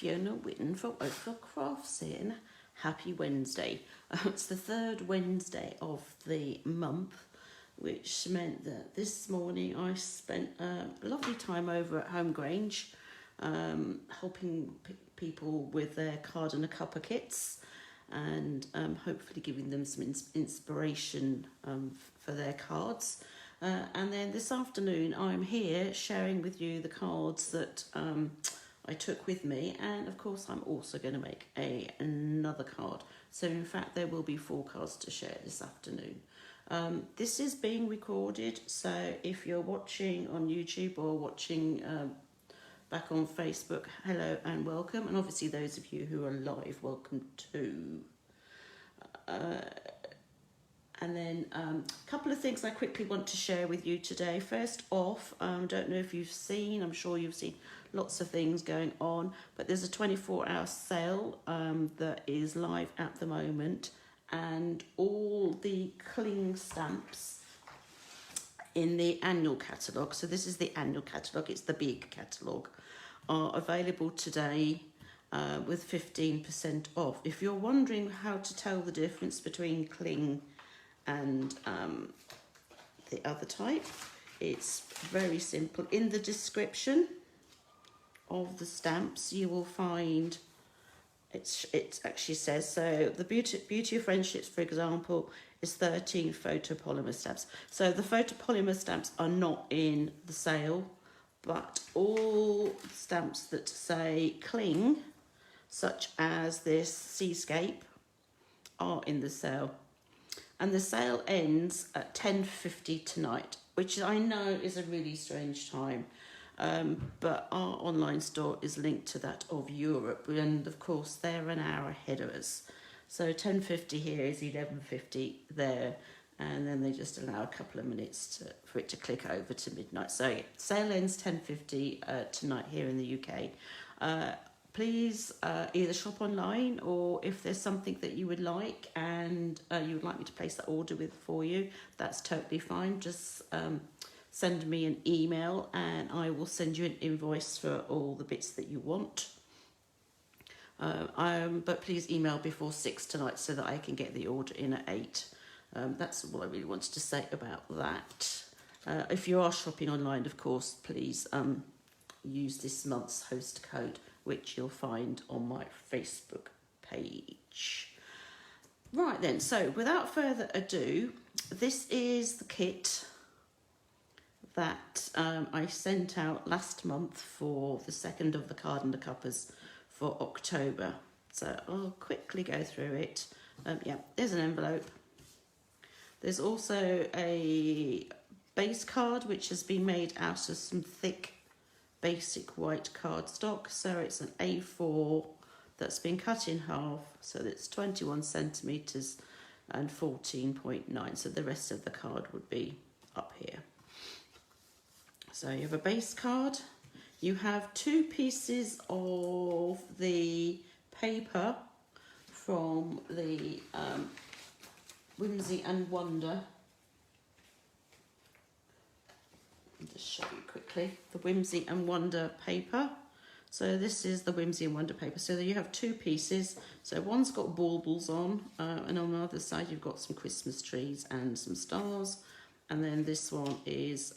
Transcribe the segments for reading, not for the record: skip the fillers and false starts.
Fiona Whitten from Oakville Crafts here, and happy Wednesday. It's the third Wednesday of the month, which meant that this morning I spent a lovely time over at Home Grange, helping people with their card and a cuppa kits, and hopefully giving them some inspiration for their cards. And then this afternoon I'm here sharing with you the cards that I took with me, and of course I'm also going to make another card. So in fact there will be 4 cards to share this afternoon. This is being recorded, so if you're watching on YouTube or watching back on Facebook, hello and welcome, and obviously those of you who are live, welcome too. And then a couple of things I quickly want to share with you today. First off, don't know if you've seen, I'm sure you've seen lots of things going on, but there's a 24-hour sale that is live at the moment, and all the cling stamps in the annual catalogue, so this is the annual catalogue, it's the big catalogue, are available today with 15% off. If you're wondering how to tell the difference between cling and the other type, it's very simple. In the description of the stamps you will find it actually says, so the beauty of friendships, for example, is 13 photopolymer stamps. So the photopolymer stamps are not in the sale, but all stamps that say cling, such as this seascape, are in the sale. And the sale ends at 10:50 tonight, which I know is a really strange time. But our online store is linked to that of Europe, and of course they're an hour ahead of us. So 10:50 here is 11:50 there, and then they just allow a couple of minutes for it to click over to midnight. So yeah, sale ends 10:50 tonight here in the UK. Please either shop online, or if there's something that you would like and you would like me to place that order with for you, that's totally fine. Just send me an email and I will send you an invoice for all the bits that you want. But please email before 6 tonight so that I can get the order in at 8. That's all I really wanted to say about that. If you are shopping online, of course, please use this month's host code, which you'll find on my Facebook page. Right then, so without further ado, this is the kit that I sent out last month for the second of the card and the cuppas for October. So I'll quickly go through it. Yeah, there's an envelope. There's also a base card which has been made out of some thick basic white cardstock. So it's an A4 that's been cut in half, so that's 21 centimetres and 14.9. So the rest of the card would be up here. So you have a base card, you have 2 pieces of the paper from the Whimsy and Wonder. I'll just show you quickly the Whimsy and Wonder paper. So this is the Whimsy and Wonder paper. So you have 2 pieces. So one's got baubles on, and on the other side you've got some Christmas trees and some stars. And then this one is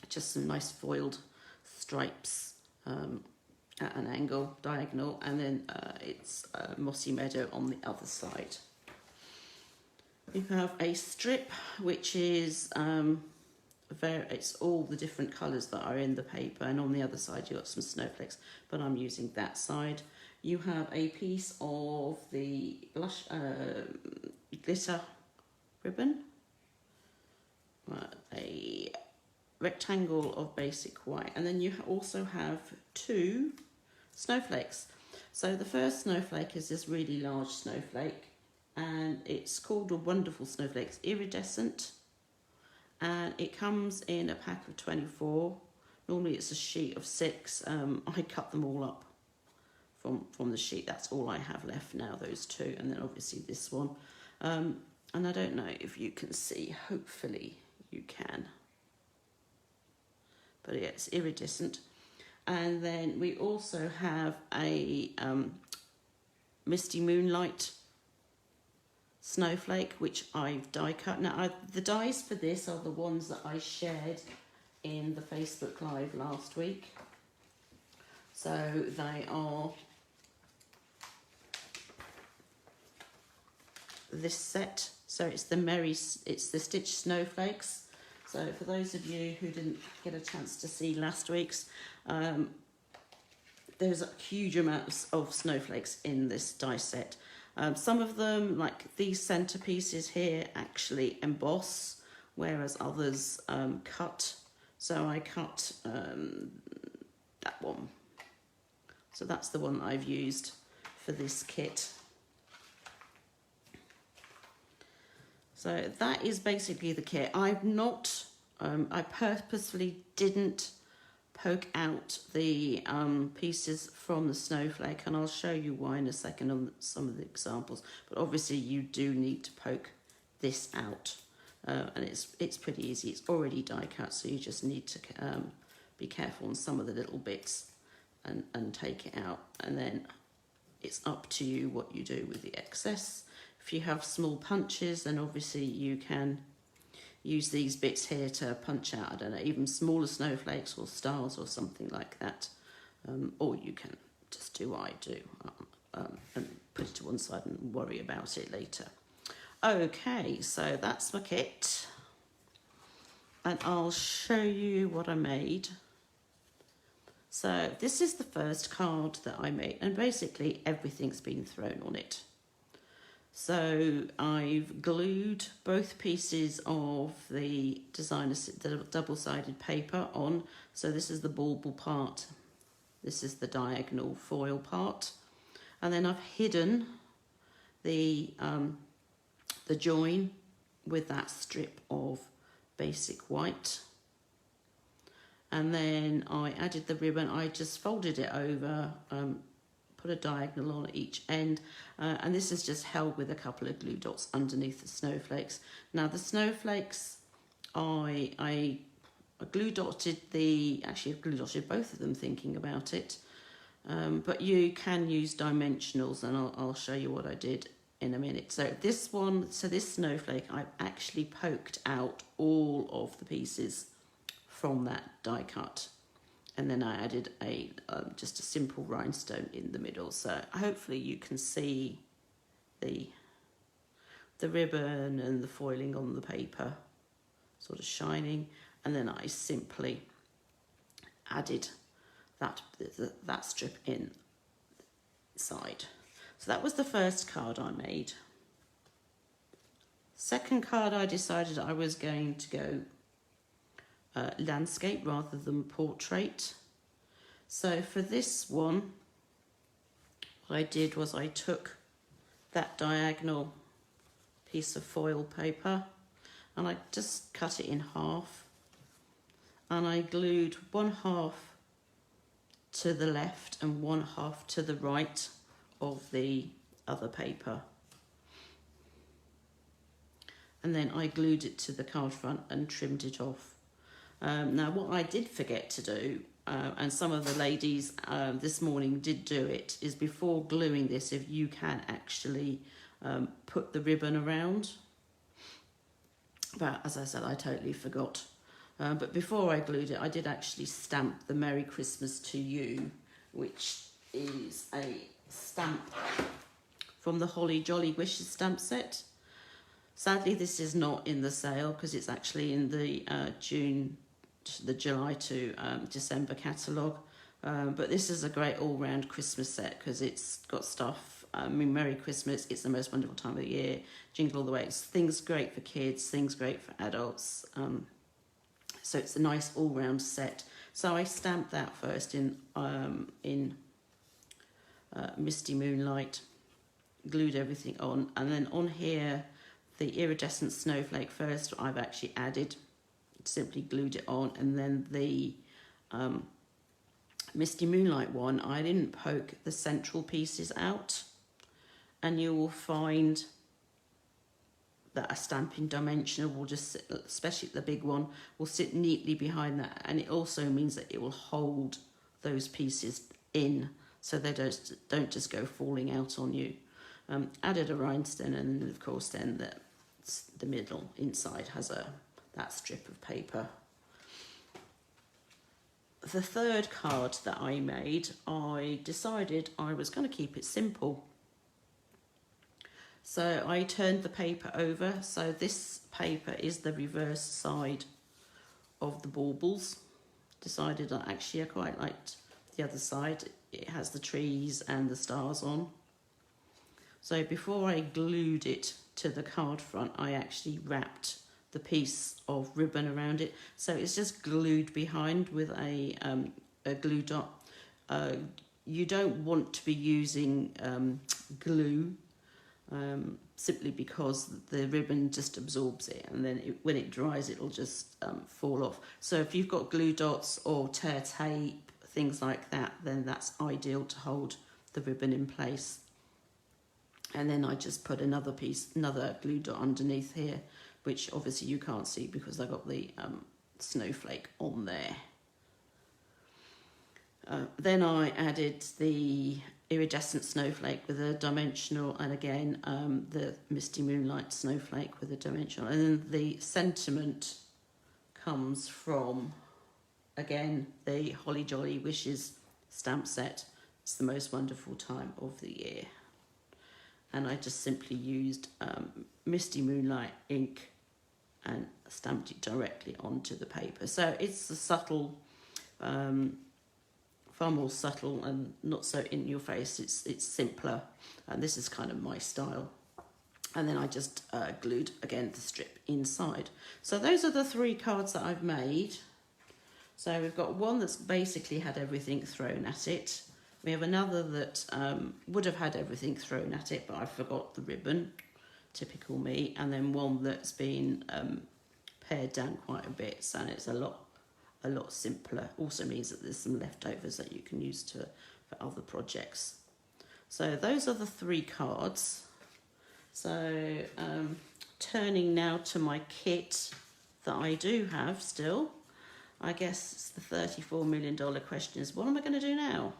just some nice foiled stripes at an angle, diagonal, and then it's Mossy Meadow on the other side. You have a strip which is it's all the different colours that are in the paper, and on the other side you've got some snowflakes, but I'm using that side. You have a piece of the blush glitter ribbon, a rectangle of basic white, and then you also have 2 snowflakes. So the first snowflake is this really large snowflake, and it's called a Wonderful Snowflakes, iridescent, and it comes in a pack of 24. Normally it's a sheet of 6. I cut them all up from the sheet. That's all I have left now, those 2, and then obviously this one. And I don't know if you can see, hopefully you can. But yeah, it's iridescent. And then we also have a Misty Moonlight snowflake, which I've die cut. Now, the dies for this are the ones that I shared in the Facebook Live last week. So they are this set. So it's the Stitched Snowflakes. So for those of you who didn't get a chance to see last week's, there's a huge amounts of snowflakes in this die set. Some of them, like these centerpieces here, actually emboss, whereas others cut. So I cut that one. So that's the one I've used for this kit. So that is basically the kit. I've not, I purposefully didn't poke out the pieces from the snowflake, and I'll show you why in a second on some of the examples. But obviously you do need to poke this out, and it's pretty easy. It's already die cut, so you just need to be careful on some of the little bits and take it out, and then it's up to you what you do with the excess. If you have small punches, then obviously you can use these bits here to punch out, I don't know, even smaller snowflakes or stars or something like that. Or you can just do what I do and put it to one side and worry about it later. Okay, so that's my kit. And I'll show you what I made. So this is the first card that I made, and basically everything's been thrown on it. So I've glued both pieces of the the double-sided paper on. So this is the bauble part, this is the diagonal foil part, and then I've hidden the join with that strip of basic white. And then I added the ribbon. I just folded it over, put a diagonal on each end, and this is just held with a couple of glue dots underneath the snowflakes. Now the snowflakes, I glue dotted actually glue dotted both of them thinking about it, but you can use dimensionals, and I'll show you what I did in a minute. So this snowflake, I've actually poked out all of the pieces from that die cut, and then I added just a simple rhinestone in the middle. So hopefully you can see the ribbon and the foiling on the paper sort of shining, and then I simply added that strip inside. So that was the first card I made. Second card, I decided I was going to go landscape rather than portrait. So for this one, what I did was I took that diagonal piece of foil paper and I just cut it in half, and I glued one half to the left and one half to the right of the other paper, and then I glued it to the card front and trimmed it off. Now what I did forget to do, and some of the ladies this morning did do it, is before gluing this, if you can actually put the ribbon around. But as I said, I totally forgot. But before I glued it, I did actually stamp the Merry Christmas to You, which is a stamp from the Holly Jolly Wishes stamp set. Sadly, this is not in the sale because it's actually in the July to December catalogue. But this is a great all-round Christmas set because it's got stuff. I mean, Merry Christmas, It's the Most Wonderful Time of the Year, Jingle All the Way. It's things great for kids, things great for adults. So it's a nice all-round set. So I stamped that first in Misty Moonlight, glued everything on, and then on here, the iridescent snowflake first, I've actually added, simply glued it on, and then the Misty Moonlight one, I didn't poke the central pieces out, and you will find that a Stampin' dimensional will just sit, especially the big one, will sit neatly behind that, and it also means that it will hold those pieces in, so they don't just go falling out on you. Added a rhinestone, and of course then the middle inside has that strip of paper. The third card that I made, I decided I was going to keep it simple. So I turned the paper over, so this paper is the reverse side of the baubles. Decided that actually I quite liked the other side. It has the trees and the stars on. So before I glued it to the card front, I actually wrapped the piece of ribbon around it. So it's just glued behind with a glue dot. You don't want to be using glue simply because the ribbon just absorbs it, and then when it dries it'll just fall off. So if you've got glue dots or tear tape, things like that, then that's ideal to hold the ribbon in place. And then I just put another glue dot underneath here, which obviously you can't see because I got the snowflake on there. Then I added the iridescent snowflake with a dimensional, and again the Misty Moonlight snowflake with a dimensional. And then the sentiment comes from, again, the Holly Jolly Wishes stamp set. It's the most wonderful time of the year. And I just simply used Misty Moonlight ink and stamped it directly onto the paper. So it's a subtle, far more subtle and not so in your face. It's simpler, and this is kind of my style. And then I just glued again the strip inside. So those are the 3 cards that I've made. So we've got one that's basically had everything thrown at it. We have another that would have had everything thrown at it, but I forgot the ribbon, typical me. And then one that's been pared down quite a bit, so it's a lot simpler. Also means that there's some leftovers that you can use for other projects. So those are the 3 cards. So turning now to my kit that I do have still. I guess the $34 million question is, what am I going to do now?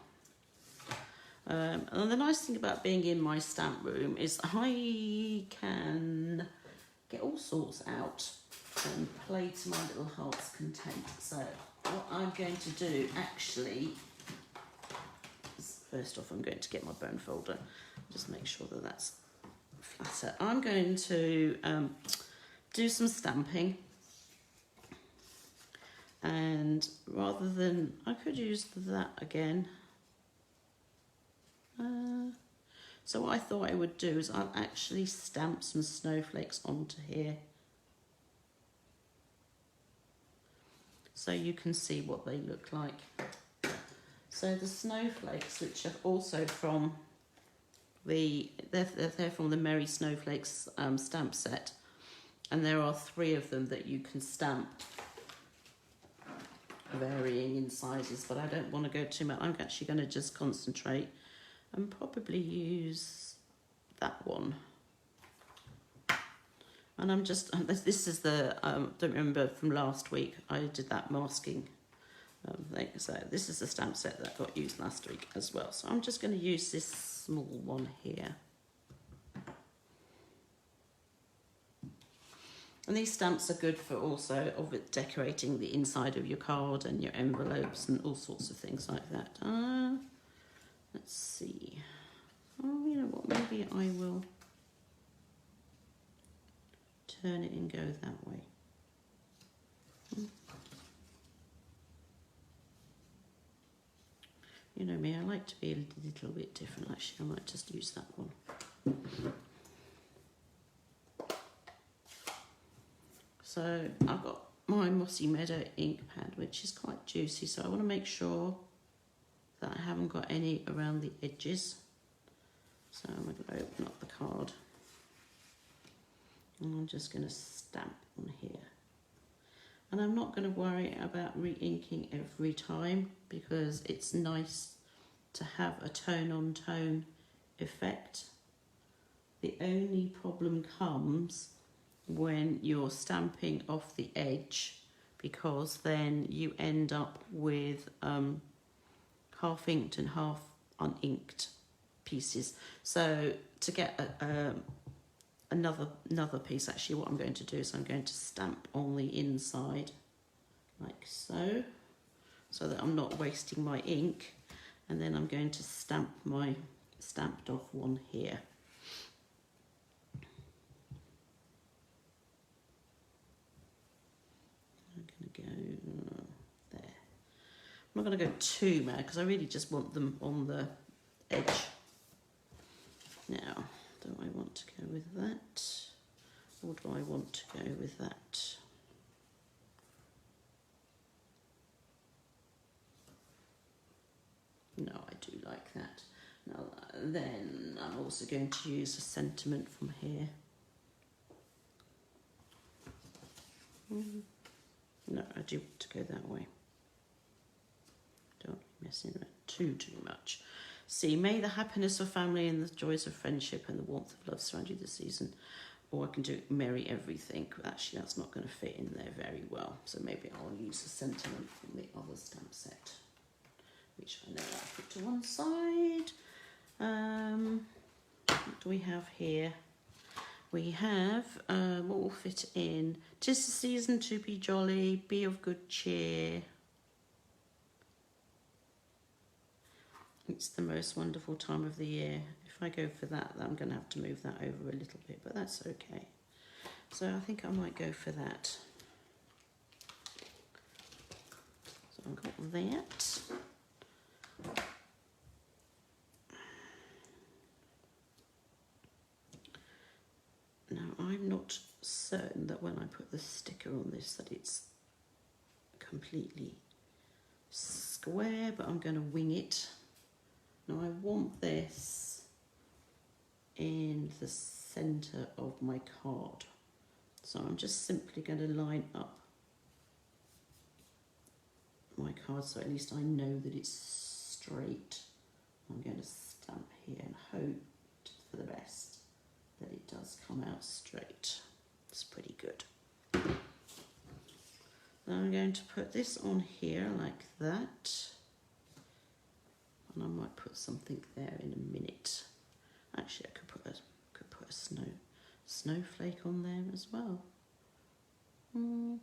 And the nice thing about being in my stamp room is I can get all sorts out and play to my little heart's content. So what I'm going to do actually is, first off, I'm going to get my bone folder, just make sure that that's flatter. I'm going to do some stamping, and rather than, I could use that again. So what I thought I would do is I'll actually stamp some snowflakes onto here, so you can see what they look like. So the snowflakes, which are also from they're from the Merry Snowflakes stamp set, and there are 3 of them that you can stamp, varying in sizes, but I don't want to go too much. I'm actually going to just concentrate and probably use that one. And I'm just, this is the, don't remember from last week, I did that masking thing. So this is the stamp set that got used last week as well. So I'm just going to use this small one here. And these stamps are good for also decorating the inside of your card and your envelopes and all sorts of things like that. Let's see. Oh, you know what? Maybe I will turn it and go that way. You know me, I like to be a little bit different. Actually, I might just use that one. So I've got my Mossy Meadow ink pad, which is quite juicy, so I want to make sure that I haven't got any around the edges. So I'm going to open up the card, and I'm just going to stamp on here. And I'm not going to worry about re-inking every time, because it's nice to have a tone-on-tone effect. The only problem comes when you're stamping off the edge, because then you end up with half inked and half uninked pieces. So to get another piece, actually what I'm going to do is I'm going to stamp on the inside like so, so that I'm not wasting my ink, and then I'm going to stamp my stamped off one here. I'm going to go there. I'm not going to go too mad because I really just want them on the edge. Now, do I want to go with that, or do I want to go with that? No, I do like that. Now, then I'm also going to use a sentiment from here. No, I do want to go that way. Don't be messing with it too much. See, may the happiness of family and the joys of friendship and the warmth of love surround you this season. Or I can do merry everything. Actually, that's not going to fit in there very well. So maybe I'll use a sentiment from the other stamp set, which I know I'll put to one side. What do we have here? We have, what will fit in? 'Tis the season to be jolly, be of good cheer. It's the most wonderful time of the year. If I go for that, I'm going to have to move that over a little bit, but that's okay. So I think I might go for that. So I've got that. Now, I'm not certain that when I put the sticker on this that it's completely square, but I'm going to wing it. Now, I want this in the centre of my card. So I'm just simply going to line up my card so at least I know that it's straight. I'm going to stamp here and hope for the best that it does come out straight. It's pretty good. Now I'm going to put this on here like that. And I might put something there in a minute. Actually, I could put a snowflake on there as well. Don't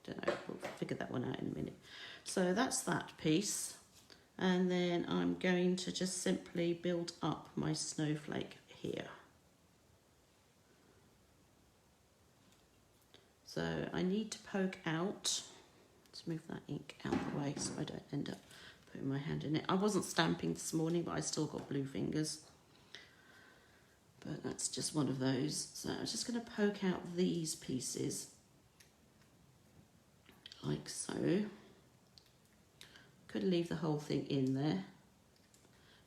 know, we'll figure that one out in a minute. So that's that piece. And then I'm going to just simply build up my snowflake here. So I need to poke out. Let's move that ink out of the way so I don't end up putting my hand in it. I wasn't stamping this morning, but I still got blue fingers. But that's just one of those. So I'm just going to poke out these pieces like so. Could leave the whole thing in there,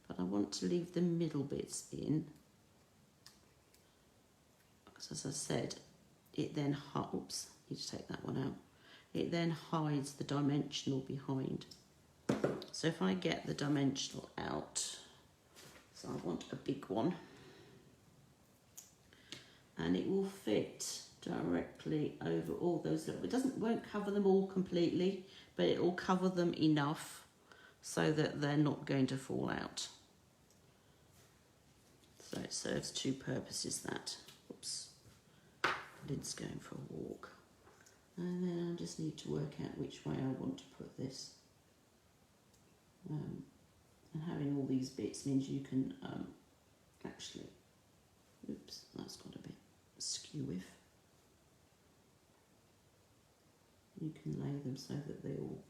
but I want to leave the middle bits in. Because as I said, it then, oops, need to take that one out. It then hides the dimensional behind. So if I get the dimensional out, so I want a big one, and it will fit directly over all those little, won't cover them all completely, but it will cover them enough so that they're not going to fall out. So it serves two purposes, that. Oops. Lid's going for a walk. And then I just need to work out which way I want to put this. And having all these bits means you can actually, oops, that's got a bit skew-iff. You can lay them so that they all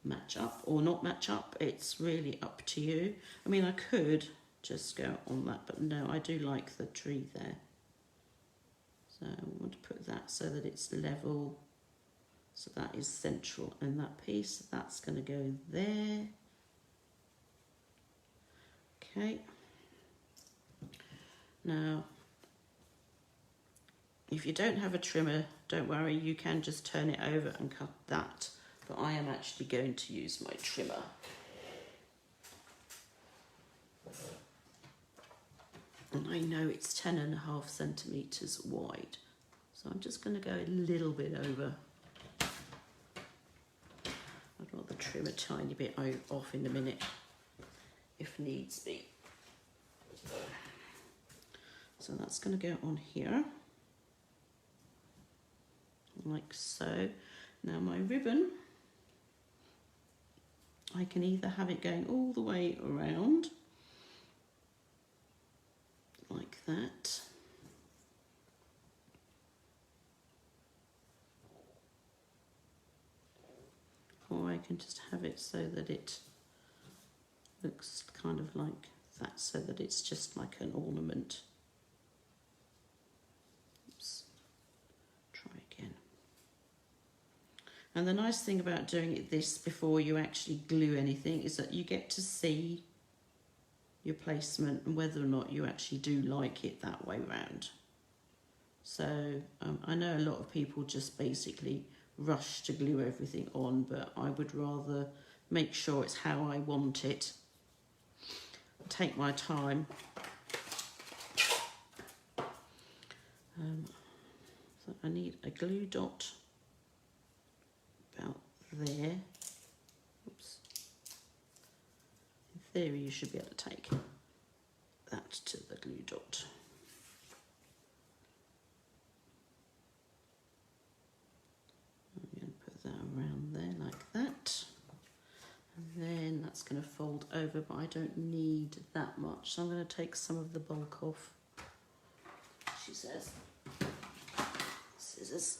match up or not match up. It's really up to you. I mean, I could just go on that, but no, I do like the tree there. So I want to put that so that it's level. So that is central in that piece. That's going to go there. Okay. Now, if you don't have a trimmer, don't worry, you can just turn it over and cut that. But I am actually going to use my trimmer. And I know it's 10.5 centimetres wide. So I'm just going to go a little bit over. I'd rather trim a tiny bit off in a minute if needs be. So that's going to go on here, like so. Now my ribbon, I can either have it going all the way around, like that, or I can just have it so that it looks kind of like that, so that it's just like an ornament. Oops. Try again. And the nice thing about doing it this before you actually glue anything is that you get to see your placement and whether or not you actually do like it that way round. So I know a lot of people just basically rush to glue everything on, but I would rather make sure it's how I want it. Take my time. So I need a glue dot about there. Oops. In theory, you should be able to take that to the glue dot. I'm going to put that around there like that. And then that's going to fold over, but I don't need that much. So I'm going to take some of the bulk off, she says. Scissors.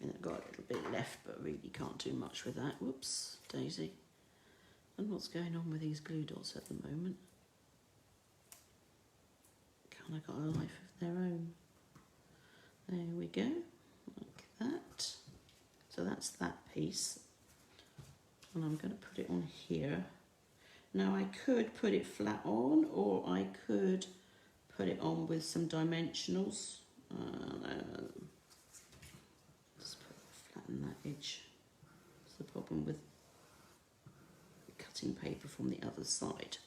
And I've got a little bit left, but really can't do much with that. Whoops, daisy. And what's going on with these glue dots at the moment? Kind of got a life of their own. There we go, like that. So that's that piece. And I'm going to put it on here. Now I could put it flat on, or I could put it on with some dimensionals. Just flatten that edge. That's the problem with cutting paper from the other side.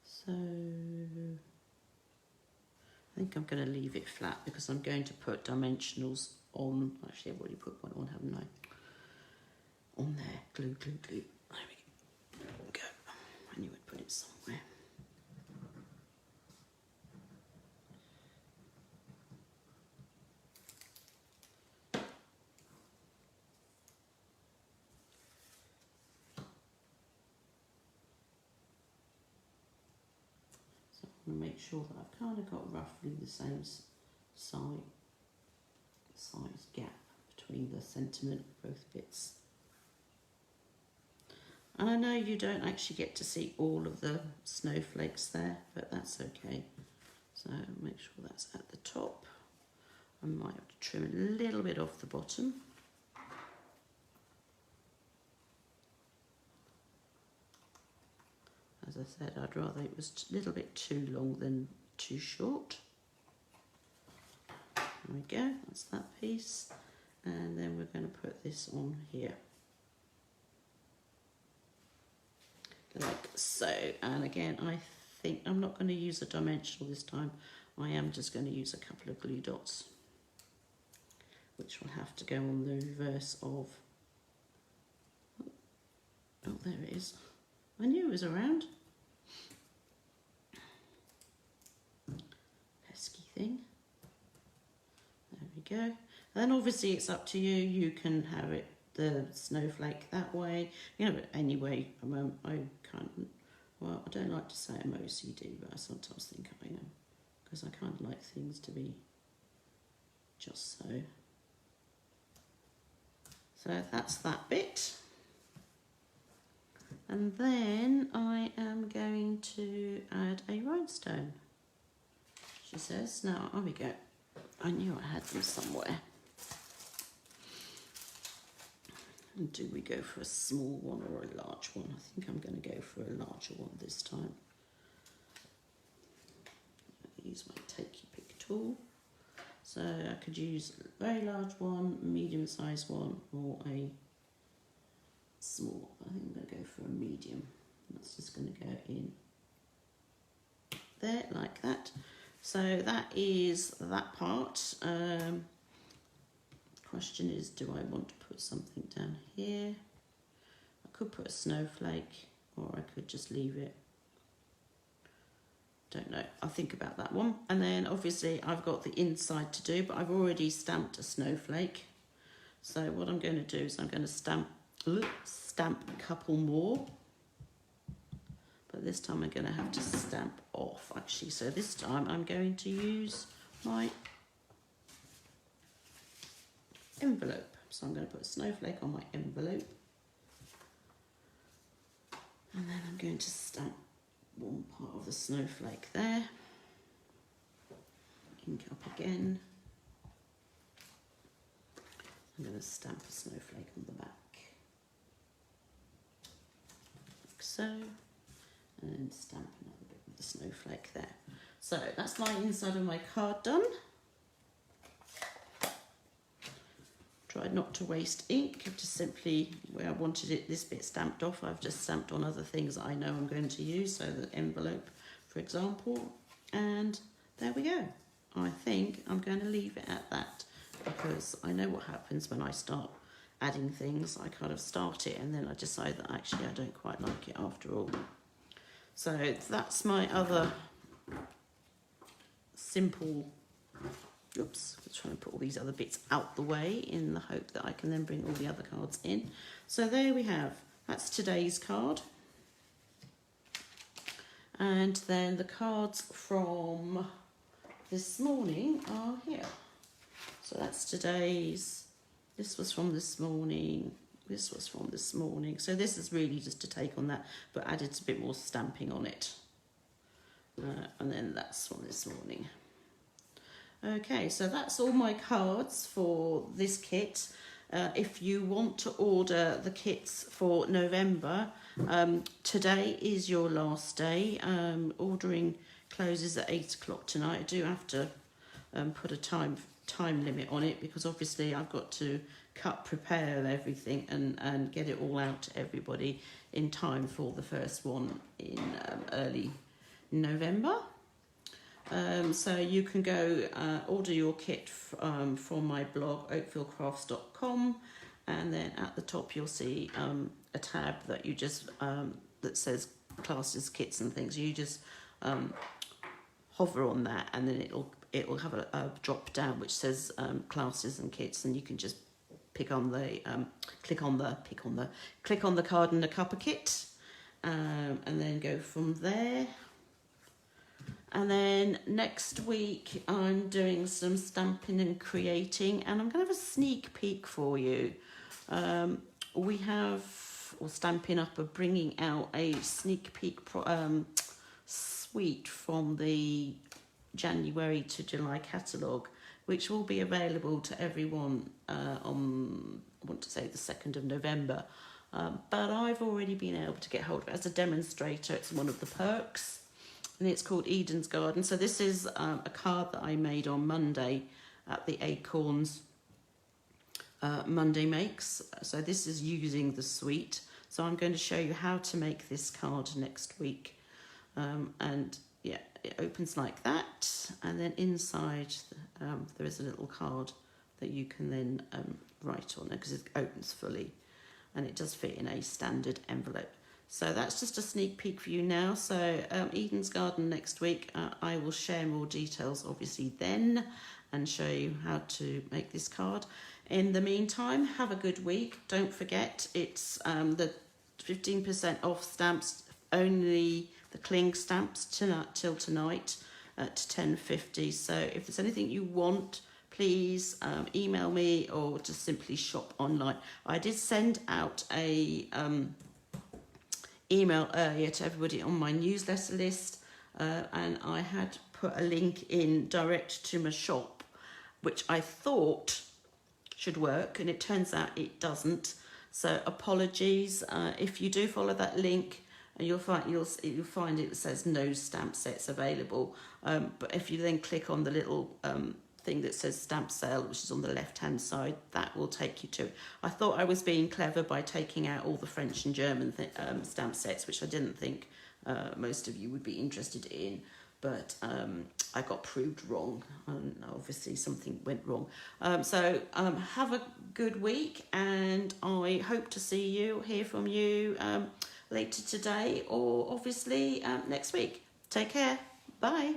So I think I'm going to leave it flat because I'm going to put dimensionals on. Actually, I've already put one on, haven't I? On there. Glue, glue, glue. There we go. I knew I'd put it somewhere. So I'm going to make sure that I've kind of got roughly the same size gap between the sentiment of both bits. And I know you don't actually get to see all of the snowflakes there, but that's okay. So make sure that's at the top. I might have to trim a little bit off the bottom. As I said, I'd rather it was a little bit too long than too short. There we go, that's that piece. And then we're going to put this on here. Like so. And again, I think I'm not going to use a dimensional this time. I am just going to use a couple of glue dots, which will have to go on the reverse of... Oh, there it is. I knew it was around. Pesky thing. There we go. And then obviously it's up to you. You can have it, the snowflake that way. You know, but anyway, I kind of, well, I don't like to say I'm OCD, but I sometimes think I am. Because I kind of like things to be just so. So that's that bit. And then I am going to add a rhinestone, she says. Now, there we go. I knew I had them somewhere. And do we go for a small one or a large one? I think I'm going to go for a larger one this time. Use my take your pick tool. So I could use a very large one, medium sized one, or a small. I think I'm going to go for a medium. That's just going to go in there like that. So that is that part. Question is, do I want to put something down here? I could put a snowflake, or I could just leave it. Don't know, I'll think about that one. And then obviously I've got the inside to do, but I've already stamped a snowflake. So what I'm going to do is I'm going to stamp a couple more. But this time I'm going to have to stamp off actually. So this time I'm going to use my envelope. So I'm going to put a snowflake on my envelope. And then I'm going to stamp one part of the snowflake there. Ink up again. I'm going to stamp a snowflake on the back. Like so. And then stamp another bit of the snowflake there. So that's my inside of my card done. Tried not to waste ink, just simply where I wanted it, this bit stamped off, I've just stamped on other things that I know I'm going to use, so the envelope, for example, and there we go. I think I'm going to leave it at that, because I know what happens when I start adding things. I kind of start it and then I decide that actually I don't quite like it after all. So that's my other simple, oops, I'm trying to put all these other bits out the way in the hope that I can then bring all the other cards in. So there we have, that's today's card. And then the cards from this morning are here. So that's today's, this was from this morning, this was from this morning. So this is really just to take on that, but added a bit more stamping on it. And then that's from this morning. Okay, so that's all my cards for this kit. If you want to order the kits for November, today is your last day. Ordering closes at 8 o'clock tonight. I do have to put a time limit on it, because obviously I've got to prepare everything and get it all out to everybody in time for the first one in early November. So you can go order your kit from my blog, oakvillcrafts.com, and then at the top you'll see a tab that you just that says classes, kits and things. You just hover on that, and then it'll have a drop down which says classes and kits, and you can just click on the card and the Cuppa kit, and then go from there. And then next week I'm doing some stamping and creating, and I'm going to have a sneak peek for you. We have, or Stampin' Up! Are bringing out a sneak peek suite from the January to July catalogue, which will be available to everyone on, I want to say, the 2nd of November. But I've already been able to get hold of it as a demonstrator. It's one of the perks. And it's called Eden's Garden. So this is a card that I made on Monday at the Acorns Monday Makes. So this is using the suite. So I'm going to show you how to make this card next week. And yeah, it opens like that. And then inside there is a little card that you can then write on it, because it opens fully. And it does fit in a standard envelope. So that's just a sneak peek for you now. So Eden's Garden next week. I will share more details obviously then and show you how to make this card. In the meantime, have a good week. Don't forget, it's the 15% off stamps, only the cling stamps till tonight at 10:50. So if there's anything you want, please email me or just simply shop online. I did send out a email earlier to everybody on my newsletter list, and I had put a link in direct to my shop, which I thought should work, and it turns out it doesn't. So apologies. If you do follow that link, you'll find it says no stamp sets available. But if you then click on the little thing that says stamp sale, which is on the left hand side, that will take you to it. I thought I was being clever by taking out all the French and German stamp sets, which I didn't think most of you would be interested in, but I got proved wrong, and obviously something went wrong. So have a good week, and I hope to see you, hear from you later today, or obviously next week. Take care. Bye.